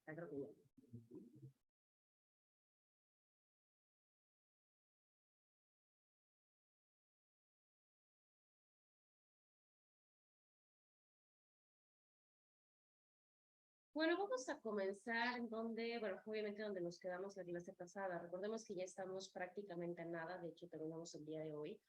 Creo que ya. Bueno, vamos a comenzar en donde, bueno, obviamente donde nos quedamos la clase pasada. Recordemos que ya estamos prácticamente a nada, de hecho terminamos el día de hoy.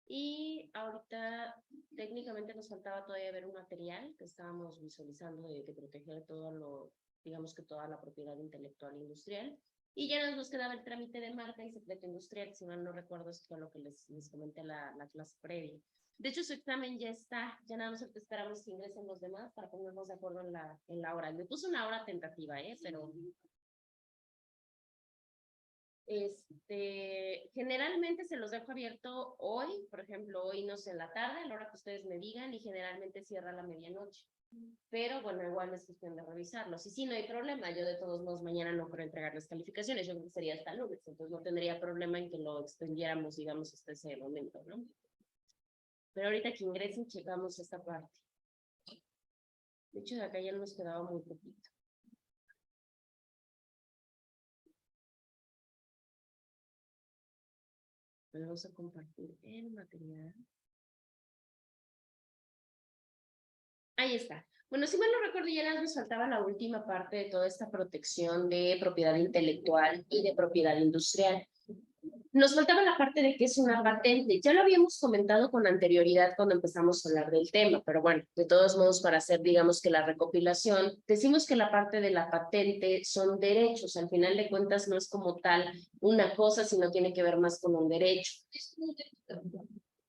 Y ahorita técnicamente nos faltaba todavía ver un material que estábamos visualizando de proteger todo lo, digamos que toda la propiedad intelectual industrial. Y ya nos quedaba el trámite de marca y secreto industrial, si mal no recuerdo, eso fue lo que les comenté la clase previa. De hecho, su examen ya está, ya nada más esperamos que ingresen los demás para ponernos de acuerdo en la hora. Le puse una hora tentativa, pero generalmente se los dejo abierto hoy, por ejemplo, hoy no sé, en la tarde, a la hora que ustedes me digan, y generalmente cierra a la medianoche. Pero bueno, igual es cuestión de revisarlos. Y sí, no hay problema, yo de todos modos mañana no puedo entregar las calificaciones, yo creo que sería hasta lunes, entonces no tendría problema en que lo extendiéramos, digamos, hasta ese momento, ¿no? Pero ahorita que ingresen, checamos esta parte. De hecho, de acá ya nos quedaba muy poquito. Vamos a compartir el material. Ahí está. Bueno, si mal no recuerdo, ya nos faltaba la última parte de toda esta protección de propiedad intelectual y de propiedad industrial. Nos faltaba la parte de qué es una patente. Ya lo habíamos comentado con anterioridad cuando empezamos a hablar del tema, pero bueno, de todos modos, para hacer, digamos que la recopilación, decimos que la parte de la patente son derechos. Al final de cuentas, no es como tal una cosa, sino tiene que ver más con un derecho.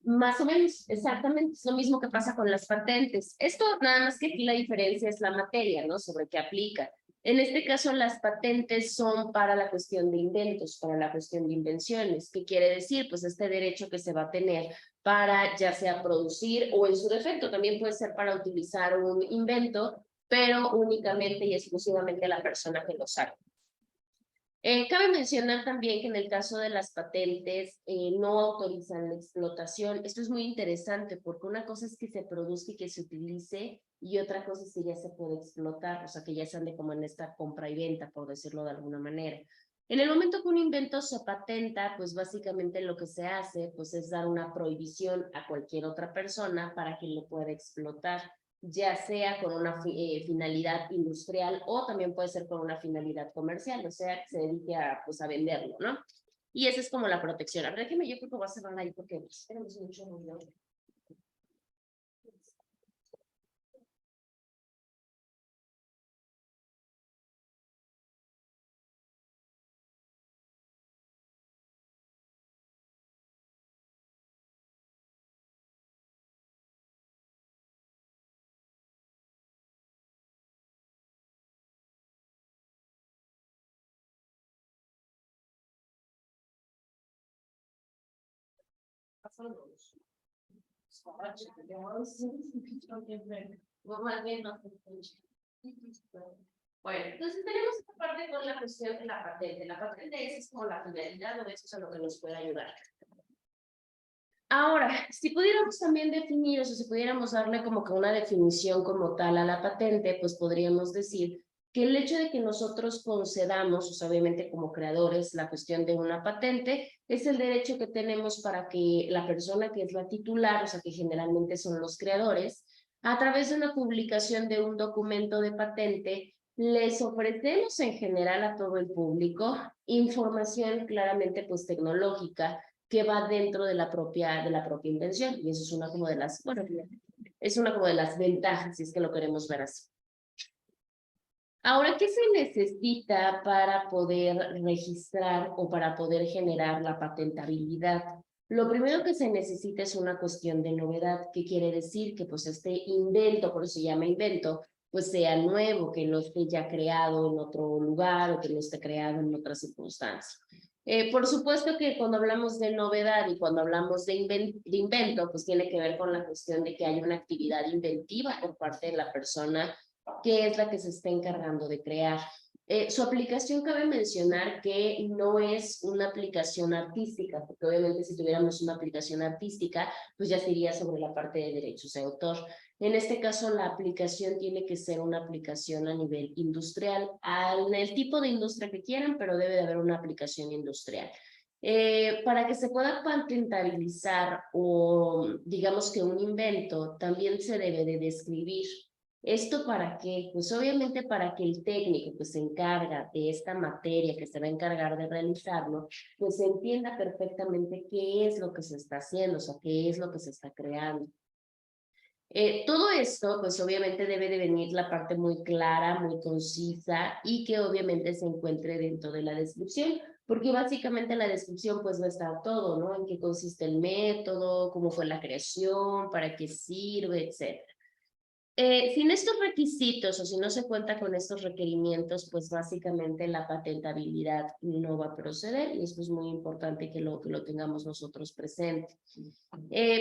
Más o menos, exactamente, es lo mismo que pasa con las patentes. Esto nada más que aquí la diferencia es la materia, ¿no? Sobre qué aplica. En este caso, las patentes son para la cuestión de inventos, para la cuestión de invenciones. ¿Qué quiere decir? Pues este derecho que se va a tener para ya sea producir o en su defecto también puede ser para utilizar un invento, pero únicamente y exclusivamente la persona que lo sabe. Cabe mencionar también que en el caso de las patentes no autorizan la explotación. Esto es muy interesante porque una cosa es que se produzca y que se utilice y otra cosa es que ya se puede explotar, o sea que ya se ande como en esta compra y venta, por decirlo de alguna manera. En el momento que un invento se patenta, pues básicamente lo que se hace pues es dar una prohibición a cualquier otra persona para que lo pueda explotar, ya sea con una finalidad industrial o también puede ser con una finalidad comercial, o sea, que se dedique a, pues, a venderlo, ¿no? Y esa es como la protección. A ver, déjeme, yo creo que voy a cerrar ahí porque pues, tenemos mucho ruido. Bueno, entonces tenemos esta parte con la cuestión de la patente. La patente es como la finalidad o eso es a lo que nos puede ayudar. Ahora, si pudiéramos también definir, o sea, si pudiéramos darle como que una definición como tal a la patente, pues podríamos decir que el hecho de que nosotros concedamos, o sea, obviamente como creadores, la cuestión de una patente, es el derecho que tenemos para que la persona que es la titular, o sea, que generalmente son los creadores, a través de una publicación de un documento de patente, les ofrecemos en general a todo el público información claramente pues tecnológica, que va dentro de la propia invención, y eso es una como de las, bueno, es una como de las ventajas, si es que lo queremos ver así. Ahora, ¿qué se necesita para poder registrar o para poder generar la patentabilidad? Lo primero que se necesita es una cuestión de novedad. ¿Qué quiere decir? Que pues este invento, por eso se llama invento, pues sea nuevo, que no esté ya creado en otro lugar o que no esté creado en otra circunstancia. Por supuesto que cuando hablamos de novedad y cuando hablamos de invento, pues tiene que ver con la cuestión de que hay una actividad inventiva por parte de la persona que es la que se está encargando de crear. Su aplicación cabe mencionar que no es una aplicación artística, porque obviamente si tuviéramos una aplicación artística, pues ya sería sobre la parte de derechos de autor. En este caso, la aplicación tiene que ser una aplicación a nivel industrial, en el tipo de industria que quieran, pero debe de haber una aplicación industrial. Para que se pueda patentabilizar o digamos que un invento, también se debe de describir. ¿Esto para qué? Pues obviamente para que el técnico que se encarga de esta materia, que se va a encargar de realizarlo, pues entienda perfectamente qué es lo que se está haciendo, o sea, qué es lo que se está creando. Todo esto, pues obviamente debe de venir la parte muy clara, muy concisa y que obviamente se encuentre dentro de la descripción, porque básicamente en la descripción pues va a estar todo, ¿no? En qué consiste el método, cómo fue la creación, para qué sirve, etcétera. Sin estos requisitos o si no se cuenta con estos requerimientos, pues básicamente la patentabilidad no va a proceder y esto es muy importante que lo tengamos nosotros presente.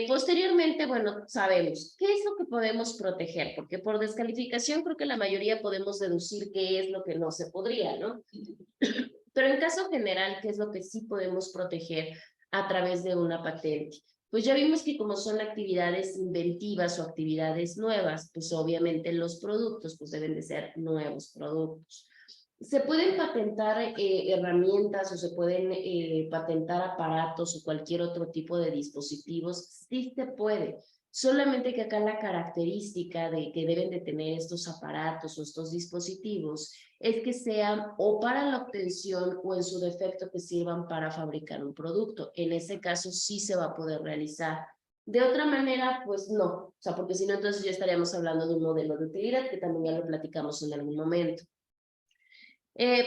Posteriormente, bueno, sabemos qué es lo que podemos proteger, porque por descalificación creo que la mayoría podemos deducir qué es lo que no se podría, ¿no? Pero en caso general, ¿qué es lo que sí podemos proteger a través de una patente? Pues ya vimos que como son actividades inventivas o actividades nuevas, pues obviamente los productos pues deben de ser nuevos productos. Se pueden patentar herramientas o se pueden patentar aparatos o cualquier otro tipo de dispositivos, sí se puede. Solamente que acá la característica de que deben de tener estos aparatos o estos dispositivos es que sean o para la obtención o en su defecto que sirvan para fabricar un producto. En ese caso sí se va a poder realizar. De otra manera, pues no. O sea, porque si no, entonces ya estaríamos hablando de un modelo de utilidad que también ya lo platicamos en algún momento.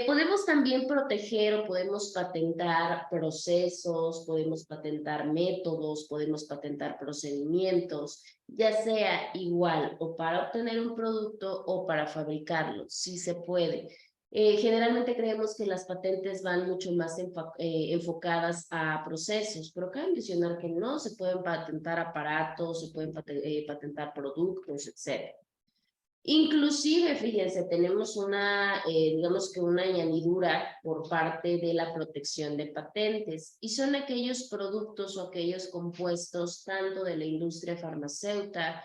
Podemos también proteger o podemos patentar procesos, podemos patentar métodos, podemos patentar procedimientos, ya sea igual o para obtener un producto o para fabricarlo, sí se puede. Generalmente creemos que las patentes van mucho más enfocadas a procesos, pero cabe mencionar que no, se pueden patentar aparatos, se pueden patentar productos, etc. Inclusive, fíjense, tenemos digamos que una añadidura por parte de la protección de patentes y son aquellos productos o aquellos compuestos tanto de la industria farmacéutica,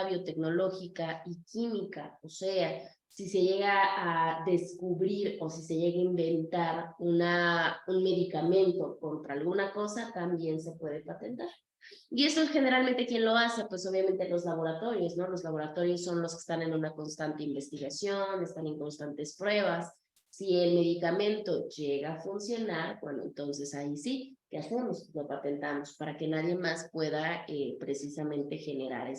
biotecnológica y química. O sea, si se llega a descubrir o si se llega a inventar un medicamento contra alguna cosa, también se puede patentar. Y eso generalmente, ¿quién lo hace? Pues obviamente los laboratorios, ¿no? Los laboratorios son los que están en una constante investigación, están en constantes pruebas. Si el medicamento llega a funcionar, bueno, entonces ahí sí, ¿qué hacemos? Lo patentamos para que nadie más pueda precisamente generar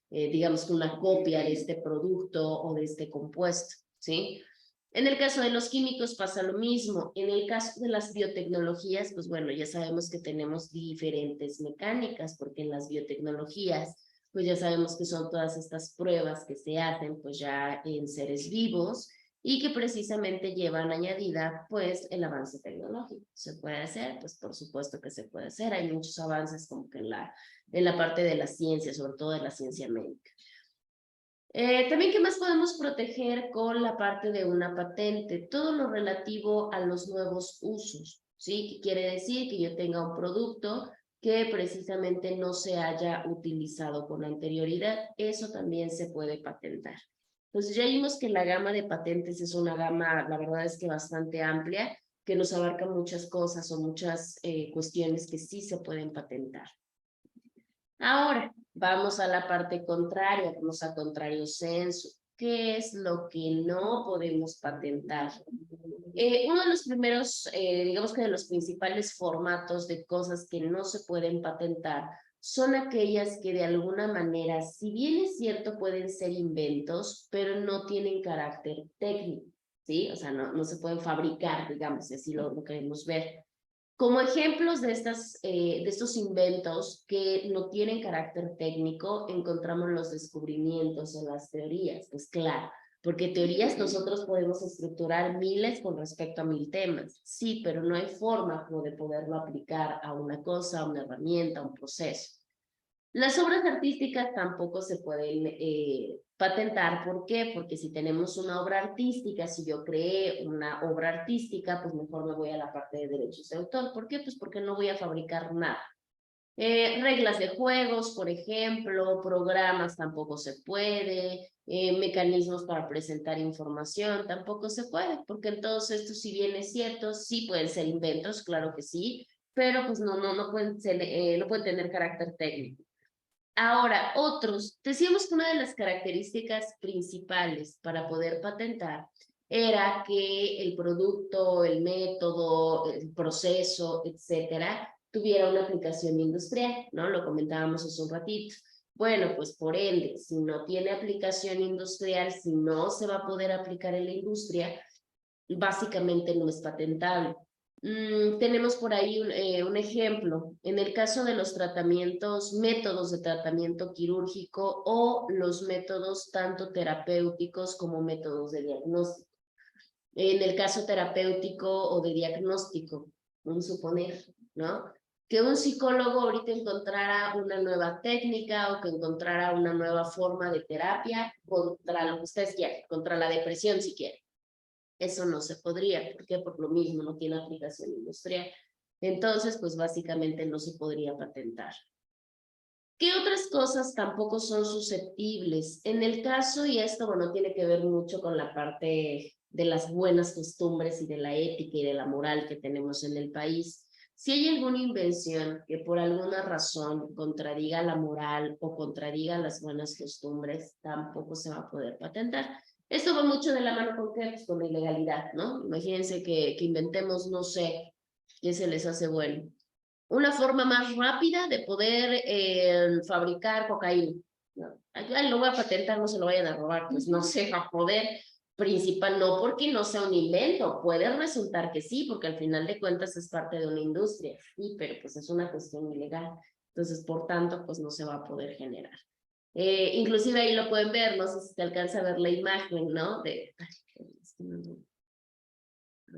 digamos que una copia de este producto o de este compuesto, ¿sí? En el caso de los químicos pasa lo mismo. En el caso de las biotecnologías, pues bueno, ya sabemos que tenemos diferentes mecánicas, porque en las biotecnologías, pues ya sabemos que son todas estas pruebas que se hacen pues ya en seres vivos y que precisamente llevan añadida pues el avance tecnológico. ¿Se puede hacer? Pues por supuesto que se puede hacer. Hay muchos avances como que en la parte de la ciencia, sobre todo de la ciencia médica. También, ¿qué más podemos proteger con la parte de una patente? Todo lo relativo a los nuevos usos, ¿sí? Que quiere decir que yo tenga un producto que precisamente no se haya utilizado con anterioridad. Eso también se puede patentar. Entonces ya vimos que la gama de patentes es una gama, la verdad es que bastante amplia, que nos abarca muchas cosas o muchas cuestiones que sí se pueden patentar. Ahora, vamos a la parte contraria, vamos a contrario sensu. ¿Qué es lo que no podemos patentar? Uno de los primeros, digamos que de los principales formatos de cosas que no se pueden patentar son aquellas que de alguna manera, si bien es cierto, pueden ser inventos, pero no tienen carácter técnico, ¿sí? O sea, no se pueden fabricar, digamos, si así lo queremos ver. Como ejemplos de estos inventos que no tienen carácter técnico, encontramos los descubrimientos o las teorías. Pues claro, porque teorías nosotros podemos estructurar miles con respecto a 1000 temas. Sí, pero no hay forma como de poderlo aplicar a una cosa, a una herramienta, a un proceso. Las obras artísticas tampoco se pueden patentar. ¿Por qué? Porque si tenemos una obra artística, si yo creé una obra artística, pues mejor me voy a la parte de derechos de autor. ¿Por qué? Pues porque no voy a fabricar nada. Reglas de juegos, por ejemplo, programas tampoco se puede, mecanismos para presentar información tampoco se puede, porque en todos estos, si bien es cierto, sí pueden ser inventos, claro que sí, pero pues no pueden ser, no pueden tener carácter técnico. Ahora, otros, decíamos que una de las características principales para poder patentar era que el producto, el método, el proceso, etcétera, tuviera una aplicación industrial, ¿no? Lo comentábamos hace un ratito. Bueno, pues por ende, si no tiene aplicación industrial, si no se va a poder aplicar en la industria, básicamente no es patentable. Tenemos por ahí un ejemplo. En el caso de los tratamientos, métodos de tratamiento quirúrgico o los métodos tanto terapéuticos como métodos de diagnóstico. En el caso terapéutico o de diagnóstico, vamos a suponer, ¿no? Que un psicólogo ahorita encontrara una nueva técnica o que encontrara una nueva forma de terapia contra lo que ustedes quieran, contra la depresión si quieren. Eso no se podría, ¿por qué? Por lo mismo, no tiene aplicación industrial. Entonces, pues básicamente no se podría patentar. ¿Qué otras cosas tampoco son susceptibles? En el caso, y esto, bueno, tiene que ver mucho con la parte de las buenas costumbres y de la ética y de la moral que tenemos en el país. Si hay alguna invención que por alguna razón contradiga la moral o contradiga las buenas costumbres, tampoco se va a poder patentar. Esto va mucho de la mano con qué, pues con la ilegalidad, ¿no? Imagínense que inventemos, no sé, qué se les hace bueno. Una forma más rápida de poder fabricar cocaína. ¿No? Ay, lo voy a patentar, no se lo vayan a robar, pues no se va a poder. Principal, no porque no sea un invento, puede resultar que sí, porque al final de cuentas es parte de una industria, sí, pero pues es una cuestión ilegal. Entonces, por tanto, pues no se va a poder generar. Inclusive ahí lo pueden ver, no sé si te alcanza a ver la imagen, ¿no? A ver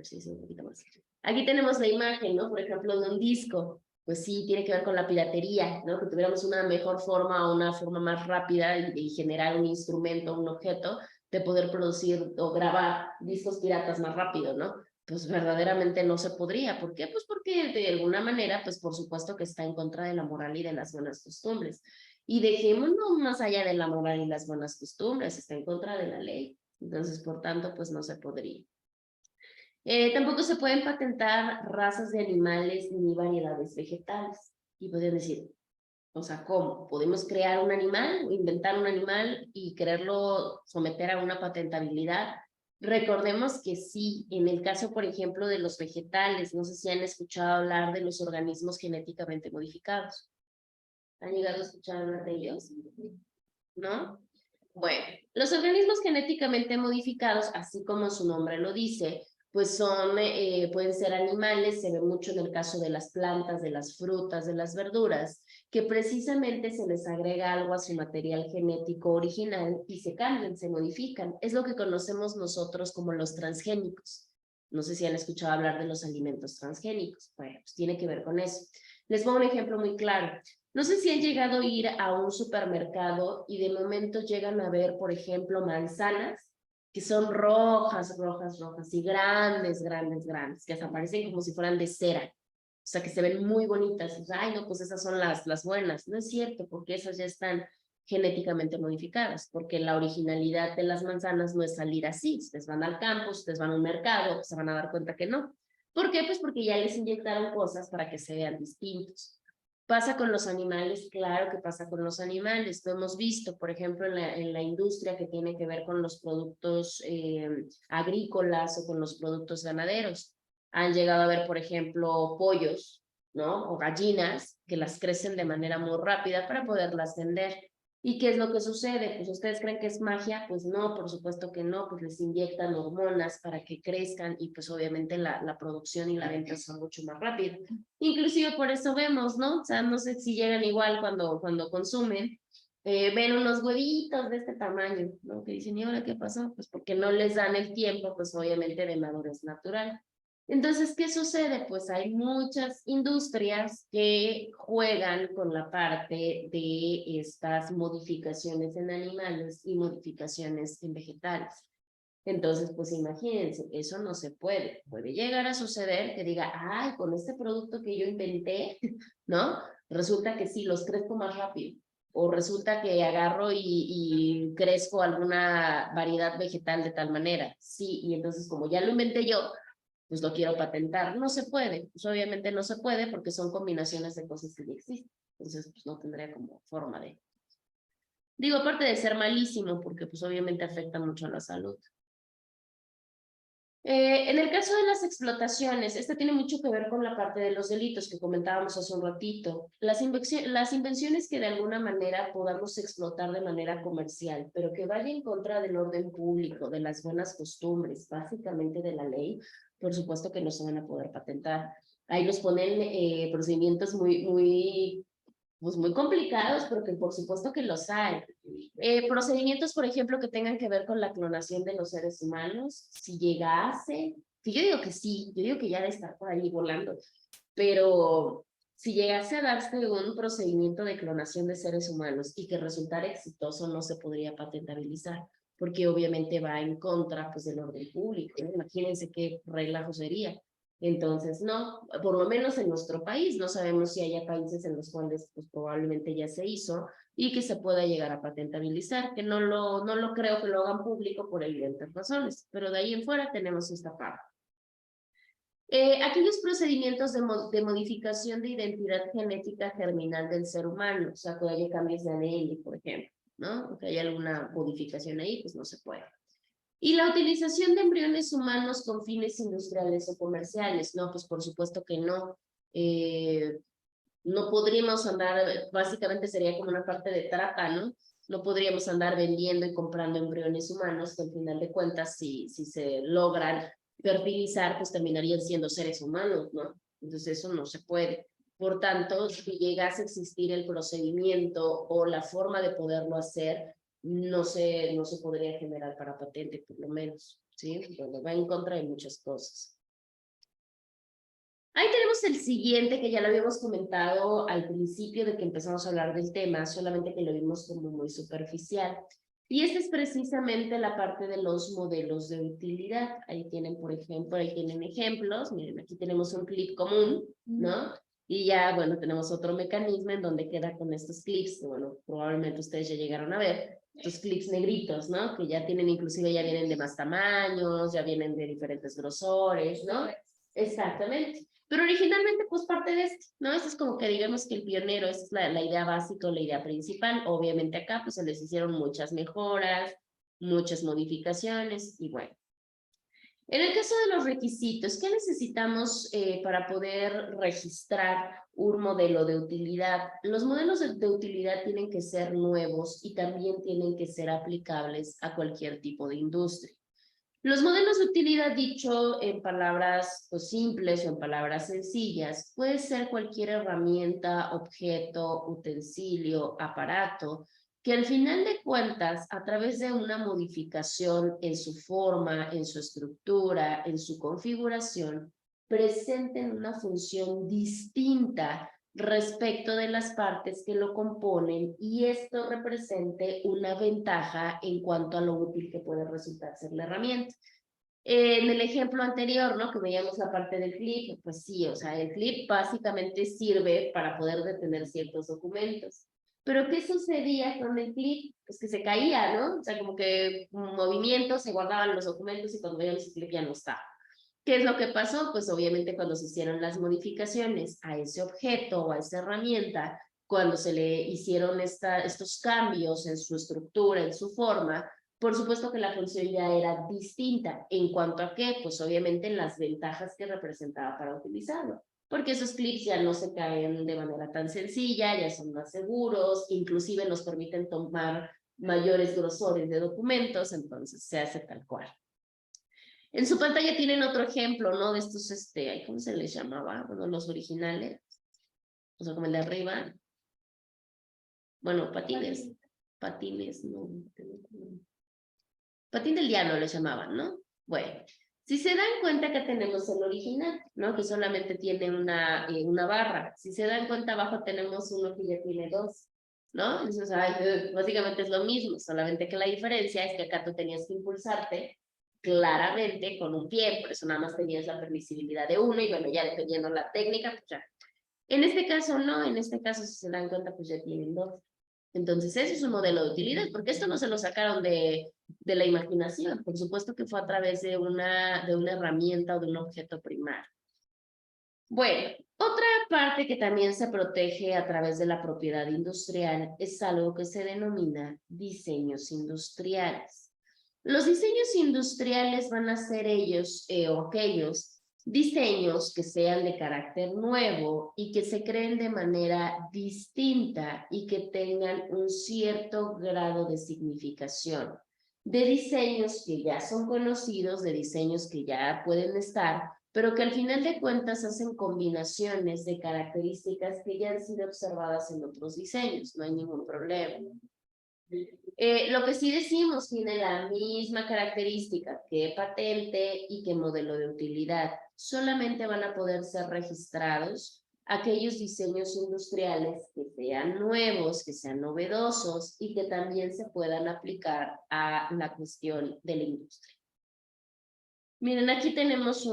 si es un poquito más. Aquí tenemos la imagen, ¿no? Por ejemplo, de un disco. Pues sí, tiene que ver con la piratería, ¿no? Que tuviéramos una mejor forma o una forma más rápida y generar un instrumento, un objeto, de poder producir o grabar discos piratas más rápido, ¿no? Pues verdaderamente no se podría. ¿Por qué? Pues porque de alguna manera, pues por supuesto que está en contra de la moral y de las buenas costumbres. Y dejémonos más allá de la moral y las buenas costumbres, está en contra de la ley. Entonces, por tanto, pues no se podría. Tampoco se pueden patentar razas de animales ni variedades vegetales. Y pueden decir, o sea, ¿cómo? ¿Podemos crear un animal, inventar un animal y quererlo someter a una patentabilidad? Recordemos que sí, en el caso, por ejemplo, de los vegetales, no sé si han escuchado hablar de los organismos genéticamente modificados. ¿Han llegado a escuchar hablar de ellos? ¿No? Bueno, los organismos genéticamente modificados, así como su nombre lo dice, pues pueden ser animales, se ve mucho en el caso de las plantas, de las frutas, de las verduras, que precisamente se les agrega algo a su material genético original y se cambian, se modifican. Es lo que conocemos nosotros como los transgénicos. No sé si han escuchado hablar de los alimentos transgénicos. Bueno, pues tiene que ver con eso. Les pongo un ejemplo muy claro. No sé si han llegado a ir a un supermercado y de momento llegan a ver, por ejemplo, manzanas que son rojas, rojas, rojas y grandes, grandes, grandes, que hasta parecen como si fueran de cera. O sea, que se ven muy bonitas. O sea, ay, no, pues esas son las buenas. No es cierto, porque esas ya están genéticamente modificadas, porque la originalidad de las manzanas no es salir así. Ustedes van al campo, ustedes van a un mercado, se van a dar cuenta que no. ¿Por qué? Pues porque ya les inyectaron cosas para que se vean distintos. ¿Pasa con los animales? Claro que pasa con los animales. Lo hemos visto, por ejemplo, en la industria que tiene que ver con los productos agrícolas o con los productos ganaderos. Han llegado a ver, por ejemplo, pollos, ¿no? O gallinas que las crecen de manera muy rápida para poderlas vender. ¿Y qué es lo que sucede? Pues ustedes creen que es magia, pues no, por supuesto que no, pues les inyectan hormonas para que crezcan y pues obviamente la producción y la venta son mucho más rápidas. Inclusive por eso vemos, ¿no? O sea, no sé si llegan igual cuando consumen, ven unos huevitos de este tamaño, ¿no? Que dicen, ¿y ahora qué pasó? Pues porque no les dan el tiempo, pues obviamente de madurez natural. Entonces, ¿qué sucede? Pues hay muchas industrias que juegan con la parte de estas modificaciones en animales y modificaciones en vegetales. Entonces, pues imagínense, eso no se puede. Puede llegar a suceder que diga, ay, con este producto que yo inventé, ¿no? Resulta que sí, los crezco más rápido. O resulta que agarro y crezco alguna variedad vegetal de tal manera. Sí, y entonces como ya lo inventé yo, pues lo quiero patentar. No se puede, pues obviamente no se puede porque son combinaciones de cosas que ya existen. Entonces, pues no tendría como forma de... Digo, aparte de ser malísimo, porque pues obviamente afecta mucho a la salud. En el caso de las explotaciones, este tiene mucho que ver con la parte de los delitos que comentábamos hace un ratito. Las invenciones que de alguna manera podamos explotar de manera comercial, pero que vaya en contra del orden público, de las buenas costumbres, básicamente de la ley, por supuesto que no se van a poder patentar. Ahí nos ponen procedimientos pues muy complicados, porque por supuesto que los hay. Procedimientos, por ejemplo, que tengan que ver con la clonación de los seres humanos, si llegase, que yo digo que sí, yo digo que ya debe estar por ahí volando, pero si llegase a darse un procedimiento de clonación de seres humanos y que resultara exitoso, no se podría patentabilizar, porque obviamente va en contra pues, del orden público, ¿no? Imagínense qué relajo sería. Entonces, no, por lo menos en nuestro país, no sabemos si haya países en los cuales pues, probablemente ya se hizo y que se pueda llegar a patentabilizar, que no lo creo que lo hagan público por evidentes razones, pero de ahí en fuera tenemos esta parte. Aquellos procedimientos de modificación de identidad genética germinal del ser humano, o sea, que haya cambios de ADN, por ejemplo, ¿no? O que haya alguna modificación ahí, pues no se puede. Y la utilización de embriones humanos con fines industriales o comerciales, no, pues por supuesto que no. No podríamos andar, básicamente sería como una parte de trata, ¿no? No podríamos andar vendiendo y comprando embriones humanos, que al final de cuentas, si se logran fertilizar, pues terminarían siendo seres humanos, ¿no? Entonces eso no se puede. Por tanto, si llegase a existir el procedimiento o la forma de poderlo hacer, no se podría generar para patente, por lo menos, ¿sí? Bueno, va en contra de muchas cosas. Ahí tenemos el siguiente, que ya lo habíamos comentado al principio de que empezamos a hablar del tema, solamente que lo vimos como muy superficial. Y este es precisamente la parte de los modelos de utilidad. Ahí tienen, por ejemplo, ahí tienen ejemplos. Miren, aquí tenemos un clip común, ¿no? Y ya, bueno, tenemos otro mecanismo en donde queda con estos clips, que bueno, probablemente ustedes ya llegaron a ver, estos clips negritos, ¿no? Que ya tienen, inclusive ya vienen de más tamaños, ya vienen de diferentes grosores, ¿no? Exactamente. Pero originalmente, pues parte de esto, ¿no? Esto es como que digamos que el pionero, esa es la idea básica o la idea principal. Obviamente acá, pues se les hicieron muchas mejoras, muchas modificaciones y bueno. En el caso de los requisitos, ¿qué necesitamos para poder registrar un modelo de utilidad? Los modelos de utilidad tienen que ser nuevos y también tienen que ser aplicables a cualquier tipo de industria. Los modelos de utilidad, dicho en palabras pues, simples o en palabras sencillas, puede ser cualquier herramienta, objeto, utensilio, aparato, que al final de cuentas, a través de una modificación en su forma, en su estructura, en su configuración, presenten una función distinta respecto de las partes que lo componen y esto represente una ventaja en cuanto a lo útil que puede resultar ser la herramienta. En el ejemplo anterior, ¿no? Que veíamos la parte del clip, pues sí, o sea, el clip básicamente sirve para poder detener ciertos documentos. Pero ¿qué sucedía con el clip? Pues que se caía, ¿no? O sea, como que movimientos, se guardaban los documentos y cuando veíamos el clip ya no estaba. ¿Qué es lo que pasó? Pues obviamente cuando se hicieron las modificaciones a ese objeto o a esa herramienta, cuando se le hicieron estos cambios en su estructura, en su forma, por supuesto que la función ya era distinta. ¿En cuanto a qué? Pues obviamente en las ventajas que representaba para utilizarlo. Porque esos clips ya no se caen de manera tan sencilla, ya son más seguros, inclusive nos permiten tomar mayores grosores de documentos, entonces se hace tal cual. En su pantalla tienen otro ejemplo, ¿no? De estos, ¿cómo se les llamaba? Bueno, los originales. O sea, como el de arriba. Bueno, patines. Patines, no. Patín del diablo le llamaban, ¿no? Bueno, si se dan cuenta que tenemos el original, ¿no? Que solamente tiene una barra. Si se dan cuenta, abajo tenemos uno que ya tiene dos, ¿no? Entonces, básicamente es lo mismo, solamente que la diferencia es que acá tú tenías que impulsarte claramente con un pie, por eso nada más tenías la permisibilidad de uno, y bueno, ya dependiendo la técnica, pues ya. En este caso no, en este caso si se dan cuenta pues ya tienen dos. Entonces ese es un modelo de utilidad, porque esto no se lo sacaron de la imaginación, por supuesto que fue a través de una herramienta o de un objeto primario. Bueno, otra parte que también se protege a través de la propiedad industrial es algo que se denomina diseños industriales. Los diseños industriales van a ser ellos o aquellos diseños que sean de carácter nuevo y que se creen de manera distinta y que tengan un cierto grado de significación. De diseños que ya son conocidos, de diseños que ya pueden estar, pero que al final de cuentas hacen combinaciones de características que ya han sido observadas en otros diseños, no hay ningún problema. Lo que sí decimos tiene la misma característica que patente y que modelo de utilidad. Solamente van a poder ser registrados aquellos diseños industriales que sean nuevos, que sean novedosos y que también se puedan aplicar a la cuestión de la industria. Miren, aquí tenemos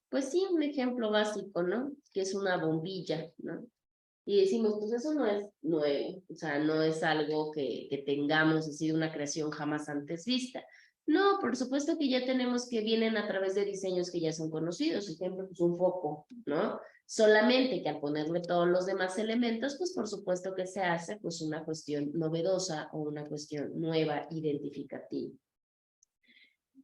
pues sí, un ejemplo básico, ¿no? Que es una bombilla, ¿no? Y decimos, pues eso no es nuevo, o sea, no es algo que tengamos así de una creación jamás antes vista. No, por supuesto que ya tenemos que vienen a través de diseños que ya son conocidos, por ejemplo, pues un foco, ¿no? Solamente que al ponerle todos los demás elementos, pues por supuesto que se hace pues una cuestión novedosa o una cuestión nueva, identificativa.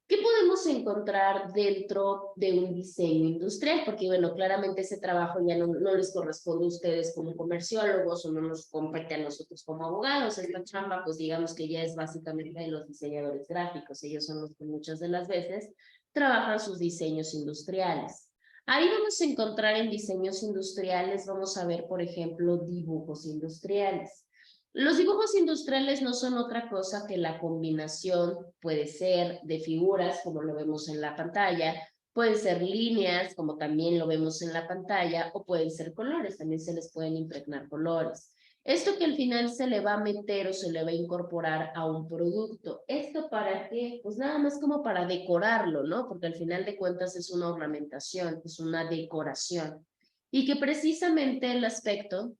¿Qué podemos encontrar dentro de un diseño industrial? Porque, bueno, claramente ese trabajo ya no les corresponde a ustedes como comerciólogos o no nos compete a nosotros como abogados. Esta chamba, pues digamos que ya es básicamente de los diseñadores gráficos. Ellos son los que muchas de las veces trabajan sus diseños industriales. Ahí vamos a encontrar en diseños industriales, vamos a ver, por ejemplo, dibujos industriales. Los dibujos industriales no son otra cosa que la combinación, puede ser de figuras, como lo vemos en la pantalla, pueden ser líneas, como también lo vemos en la pantalla, o pueden ser colores, también se les pueden impregnar colores. Esto que al final se le va a meter o se le va a incorporar a un producto. ¿Esto para qué? Pues nada más como para decorarlo, ¿no? Porque al final de cuentas es una ornamentación, es una decoración. Y que precisamente el aspecto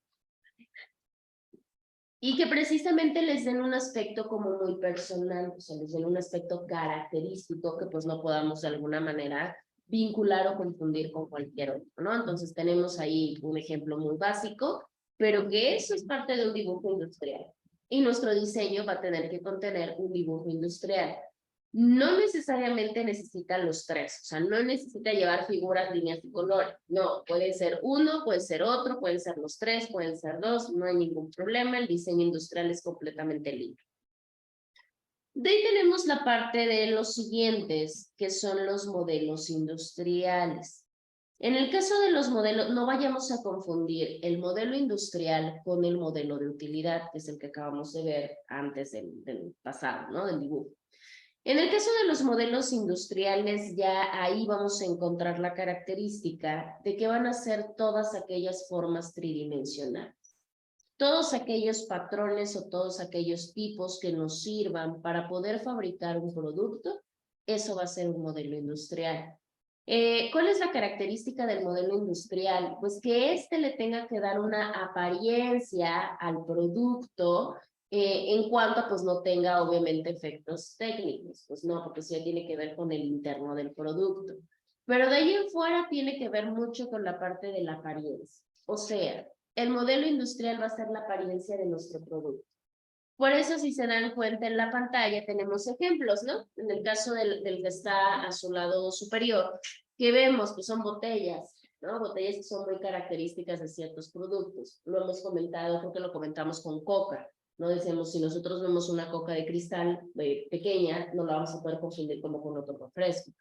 y que precisamente les den un aspecto como muy personal, o sea, les den un aspecto característico que pues no podamos de alguna manera vincular o confundir con cualquier otro, ¿no? Entonces tenemos ahí un ejemplo muy básico, pero que eso es parte de un dibujo industrial. Y nuestro diseño va a tener que contener un dibujo industrial. No necesariamente necesita los tres, o sea, no necesita llevar figuras, líneas y colores. No, puede ser uno, puede ser otro, pueden ser los tres, pueden ser dos, no hay ningún problema, el diseño industrial es completamente libre. De ahí tenemos la parte de los siguientes, que son los modelos industriales. En el caso de los modelos, no vayamos a confundir el modelo industrial con el modelo de utilidad, que es el que acabamos de ver antes del pasado, ¿no? Del dibujo. En el caso de los modelos industriales, ya ahí vamos a encontrar la característica de que van a ser todas aquellas formas tridimensionales. Todos aquellos patrones o todos aquellos tipos que nos sirvan para poder fabricar un producto, eso va a ser un modelo industrial. ¿Cuál es la característica del modelo industrial? Pues que éste le tenga que dar una apariencia al producto en cuanto pues no tenga obviamente efectos técnicos, pues no, porque eso ya tiene que ver con el interno del producto. Pero de ahí en fuera tiene que ver mucho con la parte de la apariencia. O sea, el modelo industrial va a ser la apariencia de nuestro producto. Por eso, si se dan cuenta en la pantalla, tenemos ejemplos, ¿no? En el caso del que está a su lado superior, que vemos que son botellas, ¿no? Botellas que son muy características de ciertos productos. Lo hemos comentado, creo que lo comentamos con Coca, ¿no? Decimos, si nosotros vemos una Coca de cristal pequeña, no la vamos a poder confundir como con otro refresco.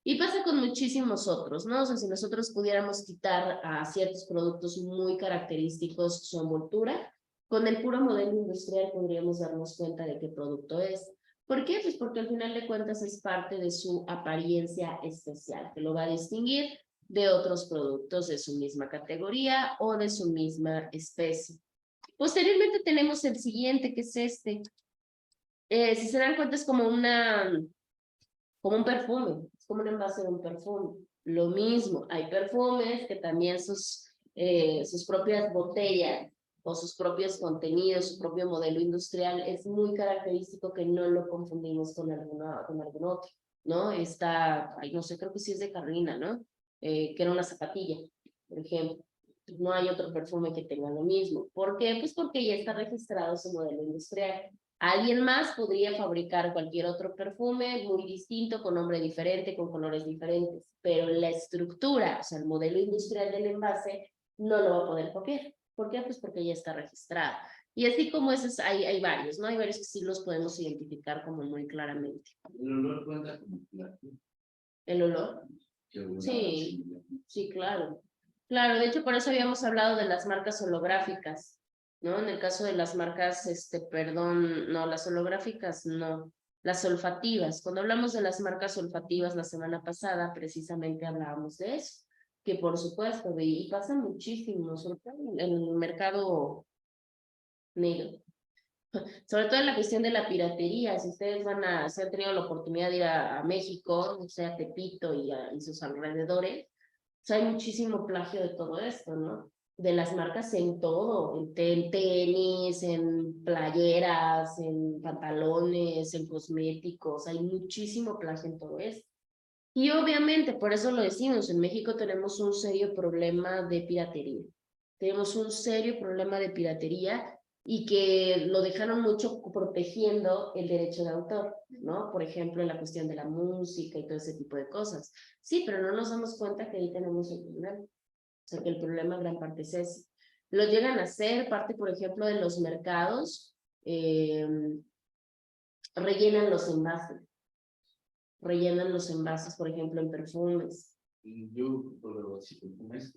Y pasa con muchísimos otros, ¿no? O sea, si nosotros pudiéramos quitar a ciertos productos muy característicos su envoltura, con el puro modelo industrial podríamos darnos cuenta de qué producto es. ¿Por qué? Pues porque al final de cuentas es parte de su apariencia especial, que lo va a distinguir de otros productos de su misma categoría o de su misma especie. Posteriormente tenemos el siguiente, que es este. Si se dan cuenta es como un perfume, es como un envase de un perfume. Lo mismo, hay perfumes que también sus sus propias botellas o sus propios contenidos, su propio modelo industrial, es muy característico que no lo confundimos con algún otro, ¿no? Ay, no sé, creo que sí es de Carolina, ¿no? Que era una zapatilla, por ejemplo. No hay otro perfume que tenga lo mismo. ¿Por qué? Pues porque ya está registrado su modelo industrial. Alguien más podría fabricar cualquier otro perfume muy distinto, con nombre diferente, con colores diferentes, pero la estructura, o sea, el modelo industrial del envase, no lo va a poder copiar. ¿Por qué? Pues porque ya está registrado. Y así como esos, hay varios, ¿no? Hay varios que sí los podemos identificar como muy claramente. El olor cuenta como plagio. ¿El olor? Sí, sí, claro. Claro, de hecho, por eso habíamos hablado de las marcas holográficas, ¿no? En el caso de las marcas, perdón, no, las holográficas, no, las olfativas. Cuando hablamos de las marcas olfativas la semana pasada, precisamente hablábamos de eso, que por supuesto, y pasa muchísimo, sobre todo en el mercado negro. Sobre todo en la cuestión de la piratería, si ustedes si han tenido la oportunidad de ir a México, o sea, Tepito y sus alrededores, o sea, hay muchísimo plagio de todo esto, ¿no? De las marcas en todo, en tenis, en playeras, en pantalones, en cosméticos, hay muchísimo plagio en todo esto. Y obviamente, por eso lo decimos, en México tenemos un serio problema de piratería. Tenemos un serio problema de piratería y que lo dejaron mucho protegiendo el derecho de autor, ¿no? Por ejemplo, en la cuestión de la música y todo ese tipo de cosas. Sí, pero no nos damos cuenta que ahí tenemos un problema. O sea, que el problema en gran parte es ese. Lo llegan a ser parte, por ejemplo, de los mercados, rellenan los envases. Rellenan los envases, por ejemplo, en perfumes. Yo por así perfumes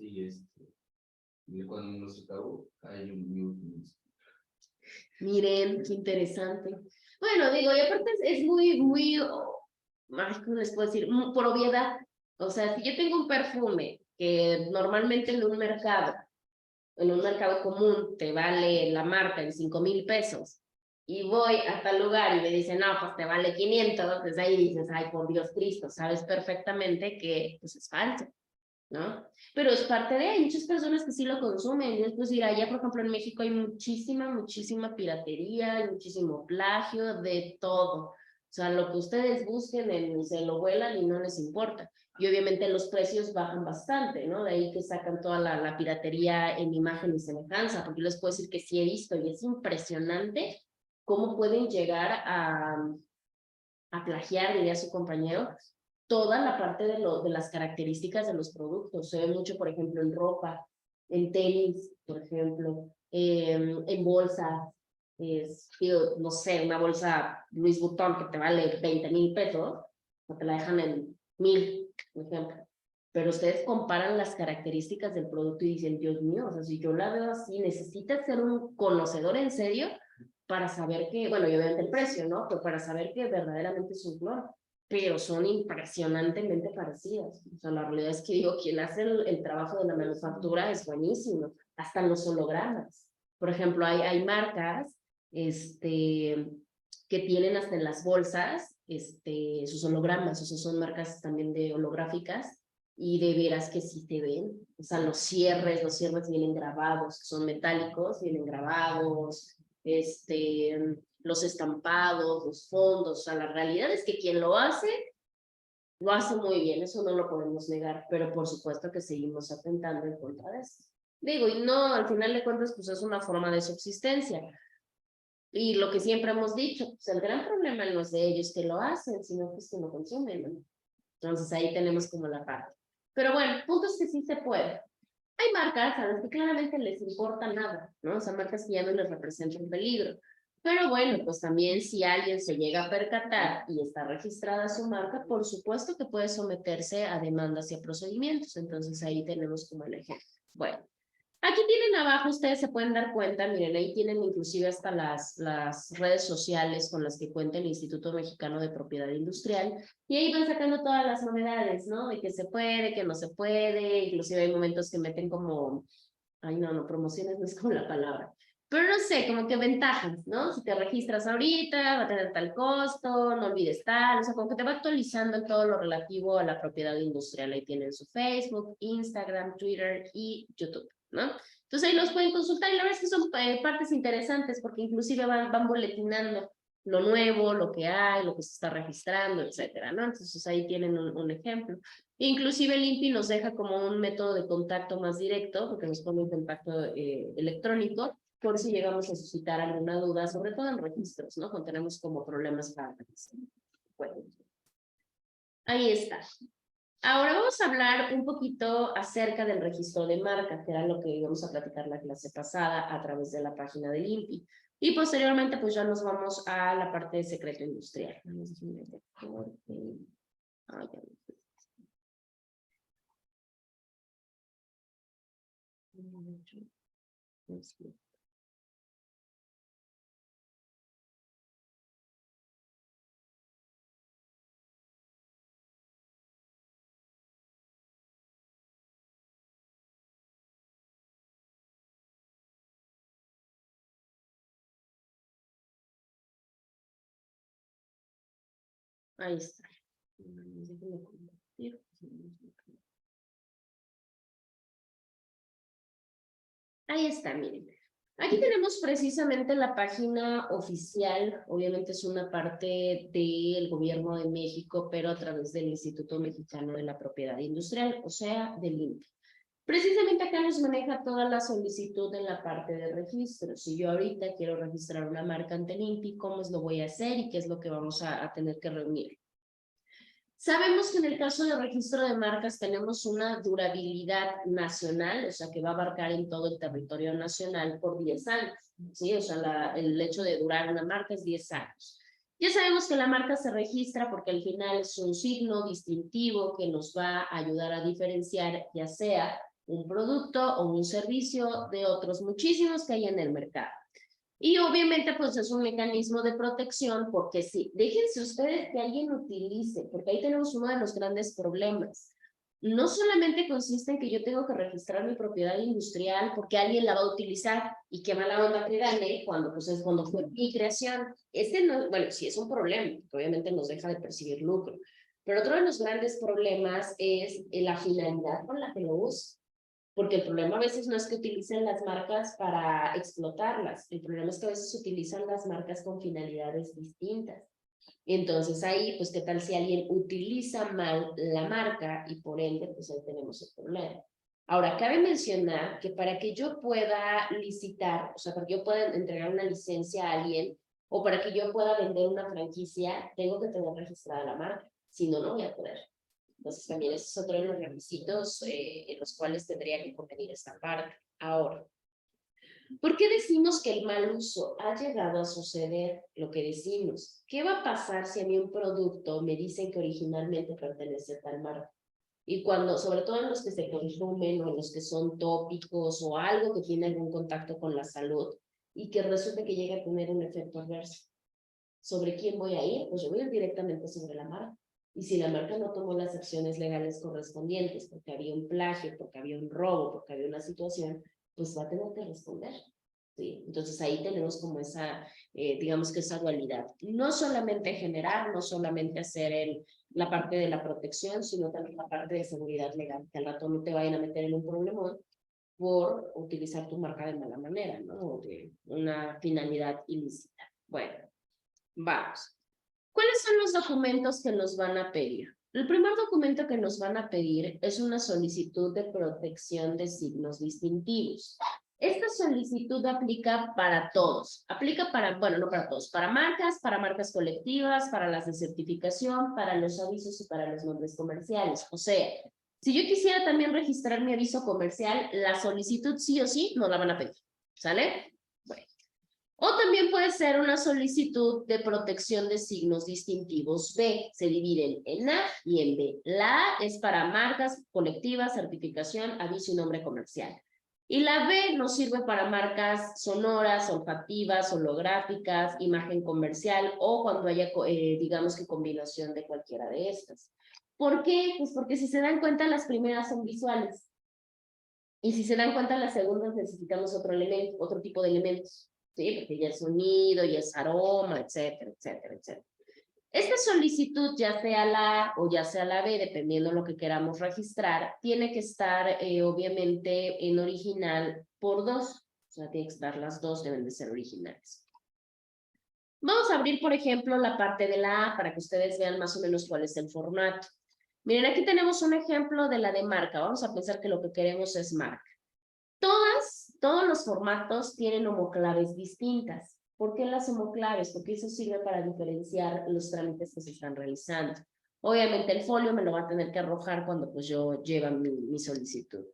y cuando los acabo hay un Miren, qué interesante. Bueno, digo, y aparte es muy, ay, ¿cómo les puedo decir? Por obviedad. O sea, si yo tengo un perfume que normalmente en un mercado común te vale la marca en 5,000 pesos, y voy a tal lugar y me dicen, no, pues te vale 500, desde ahí dices, ay, por Dios Cristo, sabes perfectamente que pues es falso, ¿no? Pero es parte de, hay muchas personas que sí lo consumen, y después ir allá, por ejemplo, en México hay muchísima piratería, hay muchísimo plagio de todo. O sea, lo que ustedes busquen, se lo vuelan y no les importa. Y obviamente los precios bajan bastante, ¿no? De ahí que sacan toda la piratería en imagen y semejanza, porque yo les puedo decir que sí he visto y es impresionante cómo pueden llegar a plagiar, diría su compañero, toda la parte de las características de los productos. Se ve mucho, por ejemplo, en ropa, en tenis, por ejemplo, en bolsas. No sé, una bolsa Louis Vuitton que te vale 20,000 pesos, o te la dejan en 1,000, por ejemplo. Pero ustedes comparan las características del producto y dicen, Dios mío, o sea, si yo la veo así, necesitas ser un conocedor en serio para saber que, bueno, y obviamente el precio, ¿no? Pero para saber que verdaderamente es un cloro, pero son impresionantemente parecidas. O sea, la realidad es que digo, quien hace el trabajo de la manufactura es buenísimo, hasta los hologramas. Por ejemplo, hay marcas que tienen hasta en las bolsas sus hologramas, o sea, son marcas también de holográficas, y de veras que sí te ven. O sea, los cierres vienen grabados, son metálicos, vienen grabados, los estampados, los fondos. O sea, la realidad es que quien lo hace muy bien, eso no lo podemos negar, pero por supuesto que seguimos atentando en contra de eso. Digo, y no, al final de cuentas, pues es una forma de subsistencia. Y lo que siempre hemos dicho, pues el gran problema no es de ellos que lo hacen, sino pues que lo consumen, ¿no? Entonces ahí tenemos como la parte. Pero bueno, puntos que sí se puede. Hay marcas a las que claramente les importa nada, ¿no? O sea, marcas que ya no les representan peligro. Pero bueno, pues también si alguien se llega a percatar y está registrada su marca, por supuesto que puede someterse a demandas y a procedimientos. Entonces ahí tenemos como el ejemplo. Bueno, aquí tienen abajo, ustedes se pueden dar cuenta, miren, ahí tienen inclusive hasta las redes sociales con las que cuenta el Instituto Mexicano de Propiedad Industrial, y ahí van sacando todas las novedades, ¿no? De que se puede, que no se puede, inclusive hay momentos que meten como, ay no, promociones no es como la palabra, pero no sé, como que ventajas, ¿no? Si te registras ahorita, va a tener tal costo, no olvides tal, o sea, como que te va actualizando en todo lo relativo a la propiedad industrial. Ahí tienen su Facebook, Instagram, Twitter y YouTube. ¿no? Entonces ahí los pueden consultar y la verdad es que son partes interesantes porque inclusive van boletinando lo nuevo, lo que hay, lo que se está registrando, etcétera, ¿no? Entonces ahí tienen un ejemplo. Inclusive el INPI nos deja como un método de contacto más directo, porque nos pone un contacto electrónico, por si llegamos a suscitar alguna duda, sobre todo en registros, ¿no? Cuando tenemos como problemas para registrar. Bueno, ahí está. Ahora vamos a hablar un poquito acerca del registro de marca, que era lo que íbamos a platicar la clase pasada a través de la página del INPI. Y posteriormente, pues ya nos vamos a la parte de secreto industrial. Ahí está. Ahí está, miren. Aquí tenemos precisamente la página oficial, obviamente es una parte del Gobierno de México, pero a través del Instituto Mexicano de la Propiedad Industrial, o sea, del INPI. Precisamente acá nos maneja toda la solicitud en la parte de registro. Si yo ahorita quiero registrar una marca ante el INPI, ¿cómo lo voy a hacer y qué es lo que vamos a tener que reunir? Sabemos que en el caso de registro de marcas tenemos una durabilidad nacional, o sea, que va a abarcar en todo el territorio nacional por 10 años, ¿sí? O sea, el hecho de durar una marca es 10 años. Ya sabemos que la marca se registra porque al final es un signo distintivo que nos va a ayudar a diferenciar ya sea un producto o un servicio de otros muchísimos que hay en el mercado. Y obviamente pues es un mecanismo de protección porque sí, déjense ustedes que alguien utilice, porque ahí tenemos uno de los grandes problemas. No solamente consiste en que yo tengo que registrar mi propiedad industrial porque alguien la va a utilizar y qué mala onda que gane cuando, pues, es cuando fue mi creación. No, bueno, sí es un problema, porque obviamente nos deja de percibir lucro. Pero otro de los grandes problemas es la finalidad con la que lo uso. Porque el problema a veces no es que utilicen las marcas para explotarlas, el problema es que a veces utilizan las marcas con finalidades distintas. Entonces ahí, pues, ¿qué tal si alguien utiliza mal la marca y por ende, pues ahí tenemos el problema? Ahora, cabe mencionar que para que yo pueda licitar, o sea, para que yo pueda entregar una licencia a alguien o para que yo pueda vender una franquicia, tengo que tener registrada la marca, si no, no voy a poder. Entonces también ese es otro de los requisitos en los cuales tendría que convenir esta parte. Ahora, ¿por qué decimos que el mal uso ha llegado a suceder? Lo que decimos, ¿qué va a pasar si a mí un producto me dicen que originalmente pertenece a tal marca? Y cuando, sobre todo en los que se consumen o en los que son tópicos o algo que tiene algún contacto con la salud y que resulta que llega a tener un efecto adverso. ¿Sobre quién voy a ir? Pues yo voy a ir directamente sobre la marca. Y si la marca no tomó las acciones legales correspondientes porque había un plagio, porque había un robo, porque había una situación, pues va a tener que responder. ¿Sí? Entonces ahí tenemos como esa, digamos que esa dualidad. No solamente generar, no solamente hacer la parte de la protección, sino también la parte de seguridad legal, que al rato no te vayan a meter en un problemón por utilizar tu marca de mala manera, ¿no? O de una finalidad ilícita. Bueno, vamos. ¿Cuáles son los documentos que nos van a pedir? El primer documento que nos van a pedir es una solicitud de protección de signos distintivos. Esta solicitud aplica para todos. Aplica para, bueno, no para todos, para marcas colectivas, para las de certificación, para los avisos y para los nombres comerciales. O sea, si yo quisiera también registrar mi aviso comercial, la solicitud sí o sí nos la van a pedir. ¿Sale? Bueno. O también puede ser una solicitud de protección de signos distintivos B. Se dividen en A y en B. La A es para marcas colectivas, certificación, aviso y nombre comercial. Y la B nos sirve para marcas sonoras, olfativas, holográficas, imagen comercial o cuando haya, digamos que combinación de cualquiera de estas. ¿Por qué? Pues porque si se dan cuenta, las primeras son visuales. Y si se dan cuenta, las segundas necesitamos otro elemento, otro tipo de elementos. ¿Sí? Porque ya es sonido, ya es aroma, etcétera, etcétera, etcétera. Esta solicitud, ya sea la A o ya sea la B, dependiendo de lo que queramos registrar, tiene que estar obviamente en original por 2. O sea, tiene que estar las dos, deben de ser originales. Vamos a abrir, por ejemplo, la parte de la A para que ustedes vean más o menos cuál es el formato. Miren, aquí tenemos un ejemplo de la de marca. Vamos a pensar que lo que queremos es marca. Todos los formatos tienen homoclaves distintas. ¿Por qué las homoclaves? Porque eso sirve para diferenciar los trámites que se están realizando. Obviamente el folio me lo va a tener que arrojar cuando pues yo lleve mi solicitud.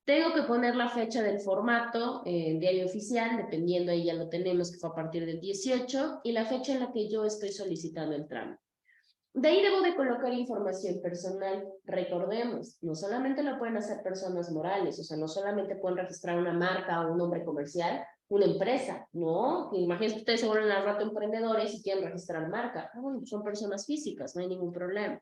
Tengo que poner la fecha del formato en diario oficial, dependiendo, ahí ya lo tenemos, que fue a partir del 18, y la fecha en la que yo estoy solicitando el trámite. De ahí debo de colocar información personal. Recordemos, no solamente lo pueden hacer personas morales, o sea, no solamente pueden registrar una marca o un nombre comercial, una empresa, no, imagínense que ustedes se vuelven al rato emprendedores y quieren registrar marca. Bueno, son personas físicas, no hay ningún problema.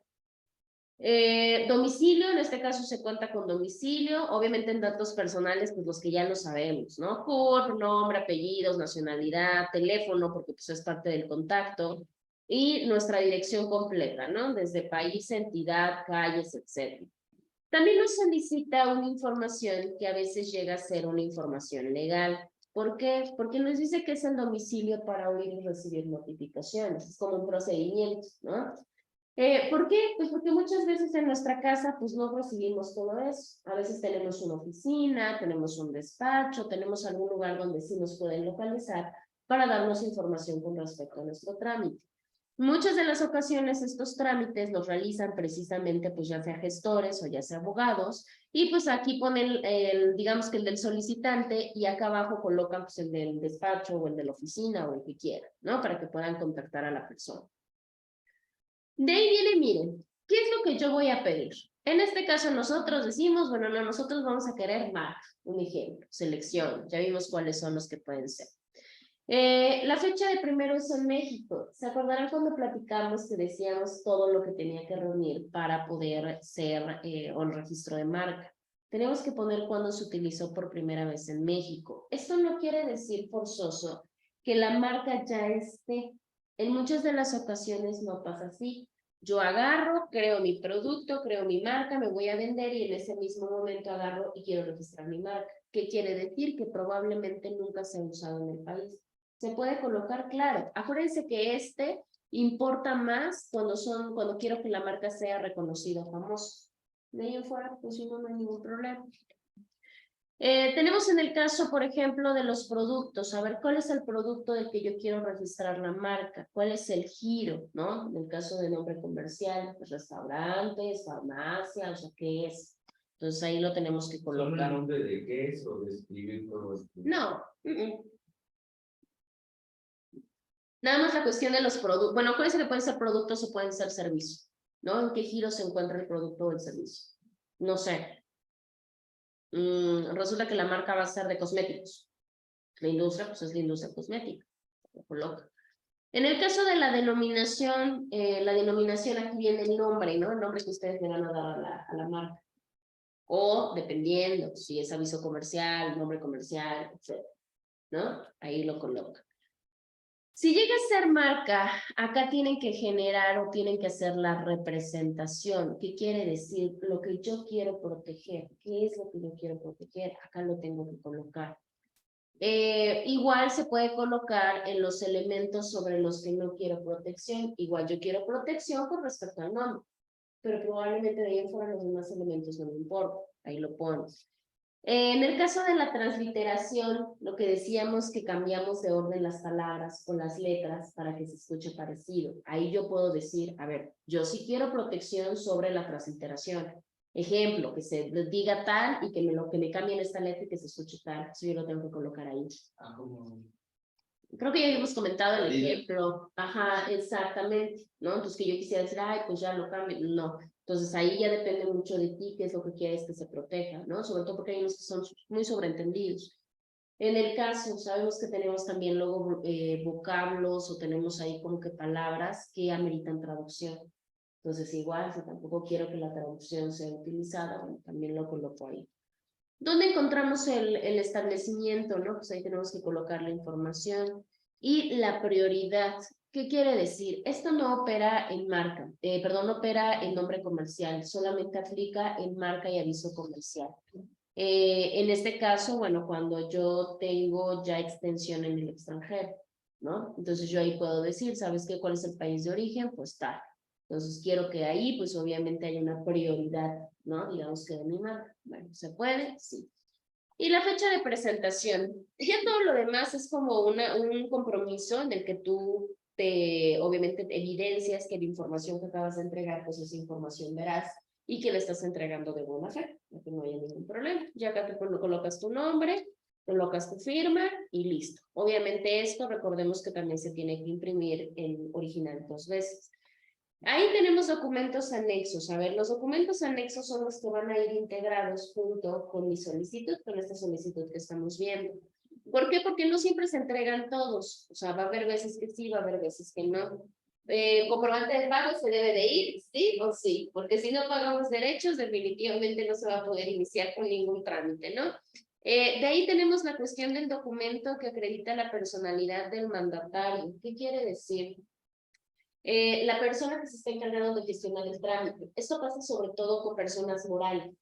Domicilio, en este caso se cuenta con domicilio, obviamente en datos personales, pues los que ya lo sabemos, ¿no? CURP, nombre, apellidos, nacionalidad, teléfono, porque pues es parte del contacto, y nuestra dirección completa, ¿no? Desde país, entidad, calles, etc. También nos solicita una información que a veces llega a ser una información legal. ¿Por qué? Porque nos dice que es el domicilio para oír y recibir notificaciones, es como un procedimiento, ¿no? ¿Por qué? Pues porque muchas veces en nuestra casa pues no recibimos todo eso. A veces tenemos una oficina, tenemos un despacho, tenemos algún lugar donde sí nos pueden localizar para darnos información con respecto a nuestro trámite. Muchas de las ocasiones estos trámites los realizan precisamente pues ya sea gestores o ya sea abogados y pues aquí ponen digamos que el del solicitante y acá abajo colocan pues el del despacho o el de la oficina o el que quieran, ¿no? Para que puedan contactar a la persona. De ahí viene, miren, ¿qué es lo que yo voy a pedir? En este caso nosotros decimos, bueno, no, nosotros vamos a querer marca, un ejemplo, selección, ya vimos cuáles son los que pueden ser. La fecha de primero es en México. ¿Se acordarán cuando platicamos que decíamos todo lo que tenía que reunir para poder ser un registro de marca? Tenemos que poner cuándo se utilizó por primera vez en México. Esto no quiere decir forzoso que la marca ya esté. En muchas de las ocasiones no pasa así. Yo agarro, creo mi producto, creo mi marca, me voy a vender y en ese mismo momento agarro y quiero registrar mi marca. ¿Qué quiere decir? Que probablemente nunca se ha usado en el país. Se puede colocar, claro. Acuérdense que importa más cuando quiero que la marca sea reconocida, famosa. De ahí en fuera, pues no hay ningún problema. Tenemos en el caso, por ejemplo, de los productos. A ver, ¿cuál es el producto del que yo quiero registrar la marca? ¿Cuál es el giro, no? En el caso de nombre comercial, pues restaurantes, farmacia, o sea, ¿qué es? Entonces ahí lo tenemos que colocar. ¿Solo el nombre de qué es o describir todo esto? No. Nada más la cuestión de los productos. Bueno, acuérdense que pueden ser productos o pueden ser servicios, ¿no? ¿En qué giro se encuentra el producto o el servicio? No sé. Resulta que la marca va a ser de cosméticos. La industria, pues es la industria cosmética. Lo coloca. En el caso de la denominación aquí viene el nombre, ¿no? El nombre que ustedes le van a dar a la marca. O, dependiendo, si es aviso comercial, nombre comercial, etc., ¿no? Ahí lo coloca. Si llega a ser marca, acá tienen que generar o tienen que hacer la representación. ¿Qué quiere decir? Lo que yo quiero proteger. ¿Qué es lo que yo quiero proteger? Acá lo tengo que colocar. Igual se puede colocar en los elementos sobre los que no quiero protección. Igual yo quiero protección con respecto al nombre, pero probablemente de ahí en fuera los demás elementos no me importan. Ahí lo pones. En el caso de la transliteración, lo que decíamos que cambiamos de orden las palabras o las letras para que se escuche parecido. Ahí yo puedo decir, a ver, yo sí quiero protección sobre la transliteración. Ejemplo, que se diga tal y que me cambien esta letra y que se escuche tal. Eso yo lo tengo que colocar ahí. Creo que ya habíamos comentado el ejemplo. Ajá, exactamente, ¿no? Entonces que yo quisiera decir, ay, pues ya lo cambio. No. Entonces ahí ya depende mucho de ti qué es lo que quieres que se proteja, ¿no? Sobre todo porque hay unos que son muy sobreentendidos. En el caso, sabemos que tenemos también luego vocablos o tenemos ahí como que palabras que ameritan traducción. Entonces igual, si tampoco quiero que la traducción sea utilizada, bueno, también lo coloco ahí. ¿Dónde encontramos el establecimiento, no? Pues ahí tenemos que colocar la información y la prioridad. ¿Qué quiere decir? Esto no opera en marca, perdón, no opera en nombre comercial, solamente aplica en marca y aviso comercial. En este caso, bueno, cuando yo tengo ya extensión en el extranjero, ¿no? Entonces yo ahí puedo decir, ¿sabes qué? ¿Cuál es el país de origen? Pues tal. Entonces quiero que ahí, pues obviamente hay una prioridad, ¿no? Digamos que de mi marca. Bueno, ¿se puede? Sí. Y la fecha de presentación. Ya todo lo demás es como un compromiso en el que tú obviamente, evidencias que la información que acabas de entregar, pues es información veraz y que le estás entregando de buena fe, para que no haya ningún problema. Ya acá te colocas tu nombre, colocas tu firma y listo. Obviamente esto, recordemos que también se tiene que imprimir en original 2 veces. Ahí tenemos documentos anexos. A ver, los documentos anexos son los que van a ir integrados junto con mi solicitud, con esta solicitud que estamos viendo. ¿Por qué? Porque no siempre se entregan todos. O sea, va a haber veces que sí, va a haber veces que no. Comprobante de pago se debe de ir, sí o sí, porque si no pagamos derechos, definitivamente no se va a poder iniciar con ningún trámite, ¿no? De ahí tenemos la cuestión del documento que acredita la personalidad del mandatario. ¿Qué quiere decir? La persona que se está encargando de gestionar el trámite. Esto pasa sobre todo con personas morales.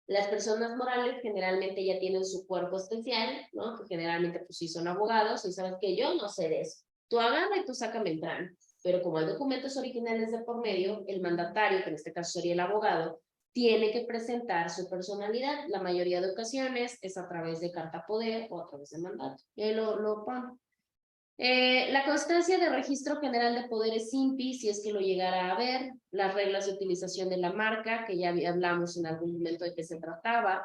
Las personas morales generalmente ya tienen su cuerpo especial, ¿no? Que generalmente pues sí son abogados y sabes que yo no sé de eso. Tú agarra y tú sácame el trámite. Pero como hay documentos originales de por medio, el mandatario, que en este caso sería el abogado, tiene que presentar su personalidad. La mayoría de ocasiones es a través de carta poder o a través de mandato. Y lo pone. La constancia de registro general de poderes INPI, si es que lo llegara a ver, las reglas de utilización de la marca, que ya hablamos en algún momento de qué se trataba,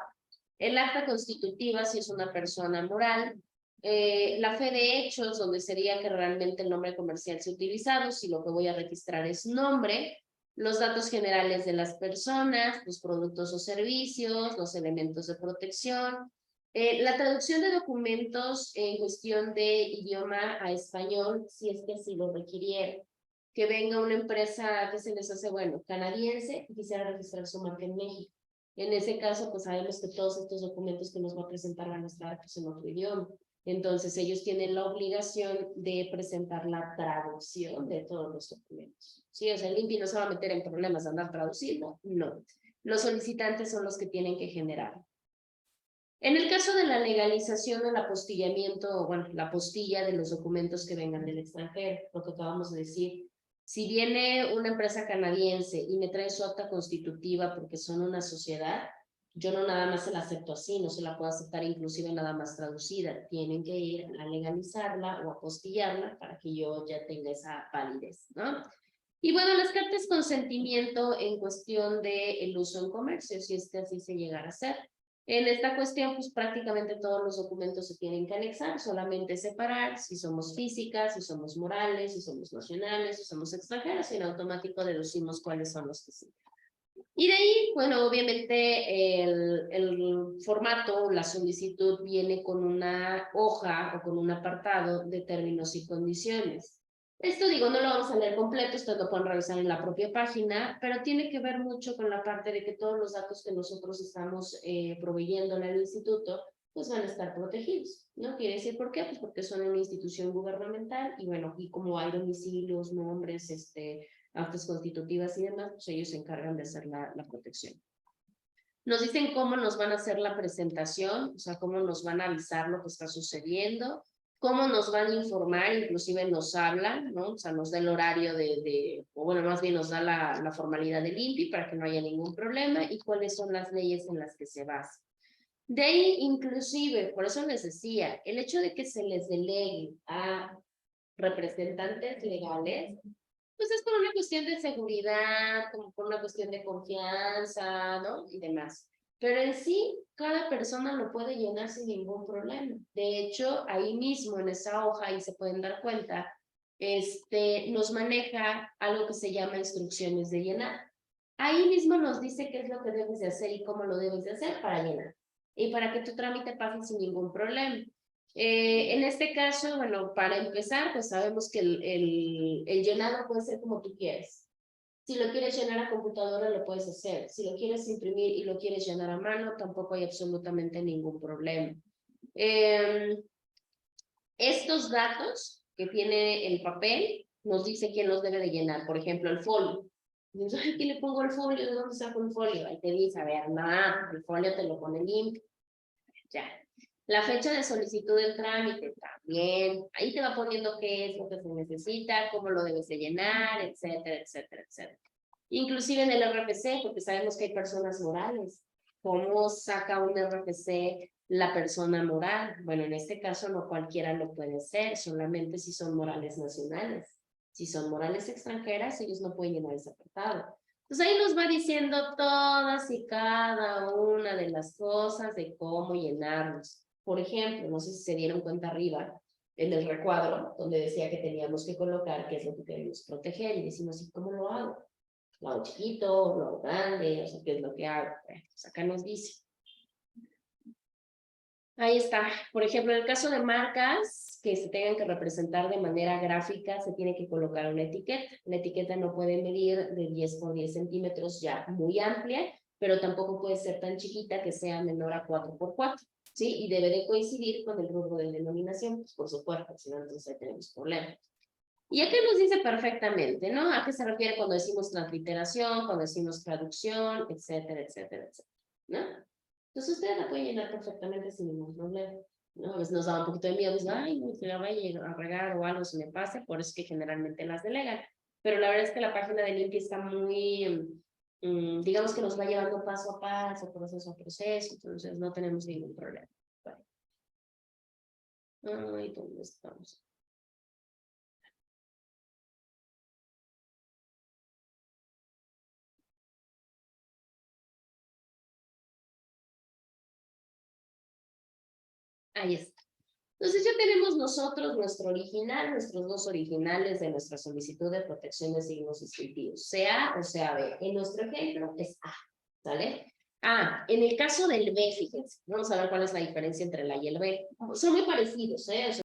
el acta constitutiva, si es una persona moral, la fe de hechos, donde sería que realmente el nombre comercial sea utilizado, si lo que voy a registrar es nombre, los datos generales de las personas, los productos o servicios, los elementos de protección, la traducción de documentos en cuestión de idioma a español, si es que así lo requiriera. Que venga una empresa que se les hace, bueno, canadiense y quisiera registrar su marca en México. En ese caso, pues sabemos que todos estos documentos que nos va a presentar van a estar pues, en otro idioma. Entonces, ellos tienen la obligación de presentar la traducción de todos los documentos. Sí, o sea, el INPI no se va a meter en problemas de andar traduciendo, no. Los solicitantes son los que tienen que generar. En el caso de la legalización o el apostillamiento, bueno, la apostilla de los documentos que vengan del extranjero, lo que acabamos de decir, si viene una empresa canadiense y me trae su acta constitutiva porque son una sociedad, yo no nada más se la acepto así, no se la puedo aceptar inclusive nada más traducida, tienen que ir a legalizarla o apostillarla para que yo ya tenga esa validez, ¿no? Y bueno, las cartas de consentimiento en cuestión del uso en comercio, si es que así se llegara a hacer. En esta cuestión, pues prácticamente todos los documentos se tienen que anexar, solamente separar si somos físicas, si somos morales, si somos nacionales, si somos extranjeros, y en automático deducimos cuáles son los que sí. Y de ahí, bueno, obviamente el formato, la solicitud viene con una hoja o con un apartado de términos y condiciones. Esto digo, no lo vamos a leer completo, ustedes lo pueden revisar en la propia página, pero tiene que ver mucho con la parte de que todos los datos que nosotros estamos proveyendo al instituto, pues van a estar protegidos, ¿no? Quiere decir por qué, pues porque son una institución gubernamental y bueno, y como hay domicilios, nombres, actas constitutivas y demás, pues ellos se encargan de hacer la protección. Nos dicen cómo nos van a hacer la presentación, o sea, cómo nos van a avisar lo que está sucediendo, cómo nos van a informar, inclusive nos hablan, ¿no? O sea, nos da el horario o bueno, más bien nos da la formalidad del INPI para que no haya ningún problema y cuáles son las leyes en las que se basa. De ahí, inclusive, por eso les decía, el hecho de que se les delegue a representantes legales, pues es por una cuestión de seguridad, como por una cuestión de confianza, ¿no? Y demás. Pero en sí, cada persona lo puede llenar sin ningún problema. De hecho, ahí mismo en esa hoja, y se pueden dar cuenta, nos maneja algo que se llama instrucciones de llenar. Ahí mismo nos dice qué es lo que debes de hacer y cómo lo debes de hacer para llenar. Y para que tu trámite pase sin ningún problema. En este caso, bueno, para empezar, pues sabemos que el llenado puede ser como tú quieres. Si lo quieres llenar a computadora, lo puedes hacer. Si lo quieres imprimir y lo quieres llenar a mano, tampoco hay absolutamente ningún problema. Estos datos que tiene el papel, nos dice quién los debe de llenar. Por ejemplo, el folio. Dices, ay, ¿qué le pongo el folio? ¿De dónde saco el folio? Ahí te dice, a ver, nada, el folio te lo pone limpio. Ya. La fecha de solicitud del trámite también. Ahí te va poniendo qué es lo que se necesita, cómo lo debes de llenar, etcétera, etcétera, etcétera. Inclusive en el RFC, porque sabemos que hay personas morales. ¿Cómo saca un RFC la persona moral? Bueno, en este caso no cualquiera lo puede hacer, solamente si son morales nacionales. Si son morales extranjeras, ellos no pueden llenar ese apartado. Entonces ahí nos va diciendo todas y cada una de las cosas de cómo llenarlos. Por ejemplo, no sé si se dieron cuenta arriba, en el recuadro, donde decía que teníamos que colocar qué es lo que queremos proteger, y decimos, ¿y cómo lo hago? ¿Lo hago chiquito, lo hago grande? O sea, ¿qué es lo que hago? Pues acá nos dice. Ahí está. Por ejemplo, en el caso de marcas que se tengan que representar de manera gráfica, se tiene que colocar una etiqueta. La etiqueta no puede medir de 10 por 10 centímetros, ya muy amplia, pero tampoco puede ser tan chiquita que sea menor a 4 por 4, ¿sí? Y debe de coincidir con el rubro de denominación, pues por supuesto, si no, entonces ahí tenemos problemas. Y aquí nos dice perfectamente, ¿no? ¿A qué se refiere cuando decimos transliteración, cuando decimos traducción, etcétera, etcétera, etcétera, ¿no? Entonces ustedes la pueden llenar perfectamente sin ningún problema, ¿no? A veces nos da un poquito de miedo, dicen, ay, no, se la vaya a regar o algo se me pase, por eso es que generalmente las delegan. Pero la verdad es que la página de Limpia está muy, digamos que nos va llevando paso a paso, proceso a proceso, entonces no tenemos ningún problema. Bueno. Ay, ¿dónde estamos? Ahí está. Entonces ya tenemos nosotros nuestro original, nuestros dos originales de nuestra solicitud de protección de signos distintivos, sea A o sea B. En nuestro ejemplo es A, ¿sale? Ah, en el caso del B, fíjense, vamos a ver cuál es la diferencia entre la y el B. Son muy parecidos, ¿eh? O sea,